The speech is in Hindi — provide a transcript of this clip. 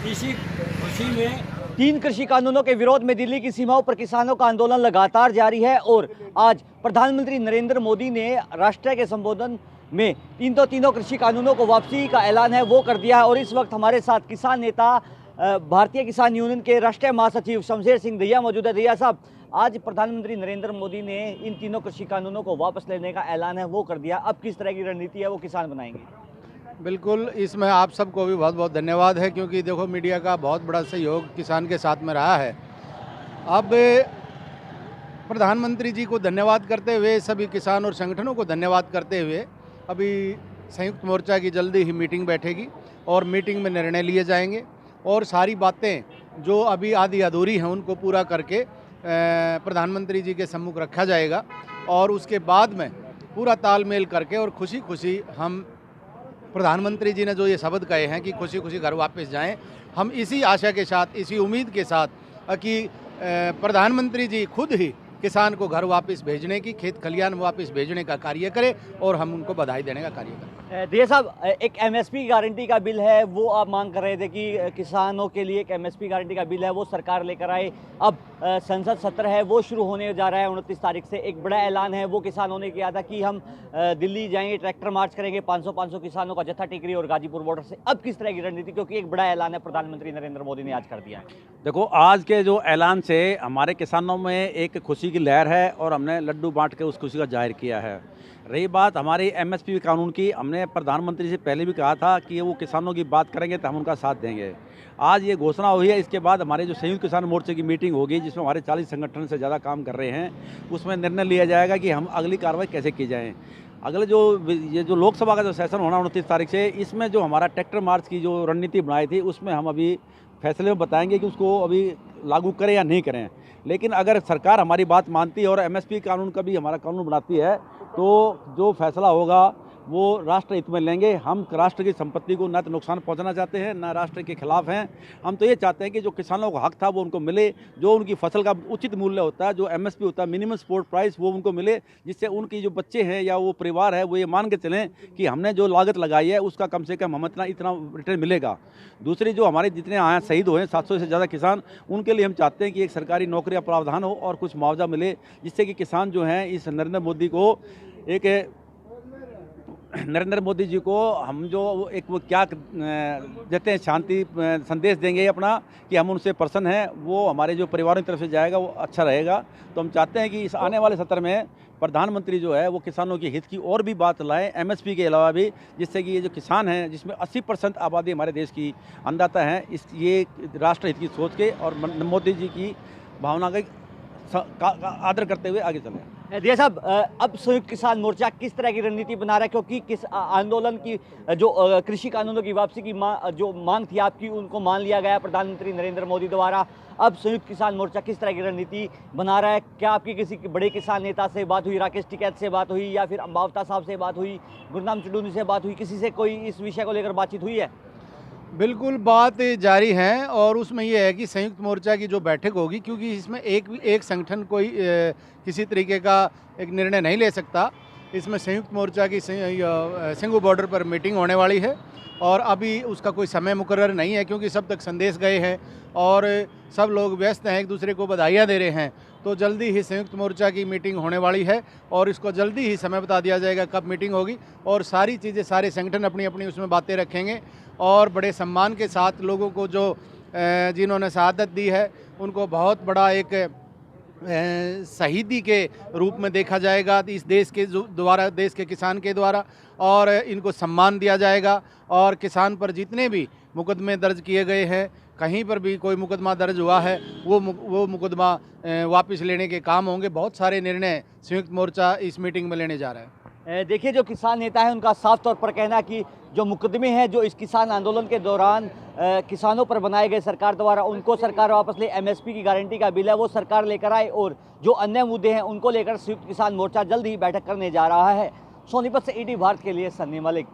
इसी खुशी में 3 कृषि कानूनों के विरोध में दिल्ली की सीमाओं पर किसानों का आंदोलन लगातार जारी है और आज प्रधानमंत्री नरेंद्र मोदी ने राष्ट्र के संबोधन में तीनों कृषि कानूनों को वापसी का ऐलान है वो कर दिया है। और इस वक्त हमारे साथ किसान नेता भारतीय किसान यूनियन के राष्ट्रीय महासचिव शमशेर सिंह दहिया मौजूद है। दहिया साहब, आज प्रधानमंत्री नरेंद्र मोदी ने इन तीनों कृषि कानूनों को वापस लेने का ऐलान है वो कर दिया। अब किस तरह की रणनीति है वो किसान बनाएंगे? बिल्कुल, इसमें आप सबको भी बहुत बहुत धन्यवाद है, क्योंकि देखो मीडिया का बहुत बड़ा सहयोग किसान के साथ में रहा है। अब प्रधानमंत्री जी को धन्यवाद करते हुए, सभी किसान और संगठनों को धन्यवाद करते हुए, अभी संयुक्त मोर्चा की जल्दी ही मीटिंग बैठेगी और मीटिंग में निर्णय लिए जाएंगे और सारी बातें जो अभी आधी अधूरी हैं उनको पूरा करके प्रधानमंत्री जी के सम्मुख रखा जाएगा और उसके बाद में पूरा तालमेल करके और खुशी खुशी हम, प्रधानमंत्री जी ने जो ये शब्द कहे हैं कि खुशी खुशी घर वापस जाएं, हम इसी आशा के साथ, इसी उम्मीद के साथ कि प्रधानमंत्री जी खुद ही किसान को घर वापस भेजने की, खेत खलियान वापस भेजने का कार्य करें और हम उनको बधाई देने का कार्य करें। दहिया साहब, एक एमएसपी गारंटी का बिल है वो आप मांग कर रहे थे कि किसानों के लिए एक एमएसपी गारंटी का बिल है वो सरकार लेकर आए। अब संसद सत्र है वो शुरू होने जा रहा है 29 तारीख से। एक बड़ा ऐलान है वो किसानों ने किया था कि हम दिल्ली जाएंगे, ट्रैक्टर मार्च करेंगे, 500 किसानों का जत्था टिकरी और गाजीपुर बॉर्डर से। अब किस तरह की रणनीति, क्योंकि एक बड़ा ऐलान है प्रधानमंत्री नरेंद्र मोदी ने आज कर दिया है? देखो, आज के जो ऐलान से हमारे किसानों में एक खुशी की लहर है और हमने लड्डू बांट के उस खुशी का जाहिर किया है। रही बात हमारी एमएसपी कानून की, हमने प्रधानमंत्री से पहले भी कहा था कि वो किसानों की बात करेंगे तो हम उनका साथ देंगे। आज ये घोषणा हुई है, इसके बाद हमारे जो संयुक्त किसान मोर्चे की मीटिंग होगी जिसमें हमारे 40 संगठन से ज़्यादा काम कर रहे हैं, उसमें निर्णय लिया जाएगा कि हम अगली कार्रवाई कैसे की जाए। अगले ये जो लोकसभा का जो सेशन होना 29 तारीख से, इसमें जो हमारा ट्रैक्टर मार्च की जो रणनीति बनाई थी उसमें हम अभी फैसले में बताएंगे कि उसको अभी लागू करें या नहीं करें। लेकिन अगर सरकार हमारी बात मानती है और एमएसपी कानून का भी हमारा कानून बनाती है तो जो फैसला होगा वो राष्ट्र हित में लेंगे। हम राष्ट्र की संपत्ति को न तो नुकसान पहुंचाना चाहते हैं, न राष्ट्र के खिलाफ हैं। हम तो ये चाहते हैं कि जो किसानों को हक था वो उनको मिले, जो उनकी फसल का उचित मूल्य होता है, जो एमएसपी होता है, मिनिमम सपोर्ट प्राइस, वो उनको मिले, जिससे उनकी जो बच्चे हैं या वो परिवार है वो ये मान के चलें कि हमने जो लागत लगाई है उसका कम से कम हमें इतना रिटर्न मिलेगा। दूसरी, जो हमारे जितने आए शहीद हुए 700 से ज़्यादा किसान, उनके लिए हम चाहते हैं कि एक सरकारी नौकरी का प्रावधान हो और कुछ मुआवजा मिले, जिससे कि किसान जो हैं इस नरेंद्र मोदी जी को हम जो एक वो क्या देते हैं, शांति संदेश देंगे अपना कि हम उनसे प्रसन्न हैं, वो हमारे जो परिवारों की तरफ से जाएगा वो अच्छा रहेगा। तो हम चाहते हैं कि इस आने वाले सत्र में प्रधानमंत्री जो है वो किसानों के हित की और भी बात लाएं, एमएसपी के अलावा भी, जिससे कि ये जो किसान हैं जिसमें 80% आबादी हमारे देश की अन्नदाता हैं, ये राष्ट्र हित की सोच के और मोदी जी की भावना का आदर करते हुए आगे चलें। दहिया साहब, अब संयुक्त किसान मोर्चा किस तरह की रणनीति बना रहा है, क्योंकि किस आंदोलन की जो कृषि कानूनों की वापसी की जो मांग थी आपकी उनको मान लिया गया प्रधानमंत्री नरेंद्र मोदी द्वारा। अब संयुक्त किसान मोर्चा किस तरह की रणनीति बना रहा है? क्या आपकी किसी बड़े किसान नेता से बात हुई, राकेश टिकैत से बात हुई या फिर अंबावता साहब से बात हुई, गुरनाम चुडूनी से बात हुई, किसी से कोई इस विषय को लेकर बातचीत हुई है? बिल्कुल, बात जारी है और उसमें ये है कि संयुक्त मोर्चा की जो बैठक होगी, क्योंकि इसमें एक संगठन कोई किसी तरीके का एक निर्णय नहीं ले सकता। इसमें संयुक्त मोर्चा की सिंगू बॉर्डर पर मीटिंग होने वाली है और अभी उसका कोई समय मुकर्रर नहीं है, क्योंकि सब तक संदेश गए हैं और सब लोग व्यस्त हैं, एक दूसरे को बधाइयाँ दे रहे हैं। तो जल्दी ही संयुक्त मोर्चा की मीटिंग होने वाली है और इसको जल्दी ही समय बता दिया जाएगा कब मीटिंग होगी और सारी चीज़ें, सारे संगठन अपनी अपनी उसमें बातें रखेंगे और बड़े सम्मान के साथ लोगों को जो जिन्होंने शहादत दी है उनको बहुत बड़ा एक शहीदी के रूप में देखा जाएगा इस देश के द्वारा, देश के किसान के द्वारा, और इनको सम्मान दिया जाएगा। और किसान पर जितने भी मुकदमे दर्ज किए गए हैं, कहीं पर भी कोई मुकदमा दर्ज हुआ है वो मुकदमा वापस लेने के काम होंगे। बहुत सारे निर्णय संयुक्त मोर्चा इस मीटिंग में लेने जा रहा है। देखिए, जो किसान नेता है उनका साफ तौर पर कहना है कि जो मुकदमे हैं जो इस किसान आंदोलन के दौरान किसानों पर बनाए गए सरकार द्वारा, उनको सरकार वापस ले। एमएसपी की गारंटी का बिल है वो सरकार लेकर आए और जो अन्य मुद्दे हैं उनको लेकर संयुक्त किसान मोर्चा जल्द ही बैठक करने जा रहा है। सोनीपत से ईटी भारत के लिए सन्नी मलिक।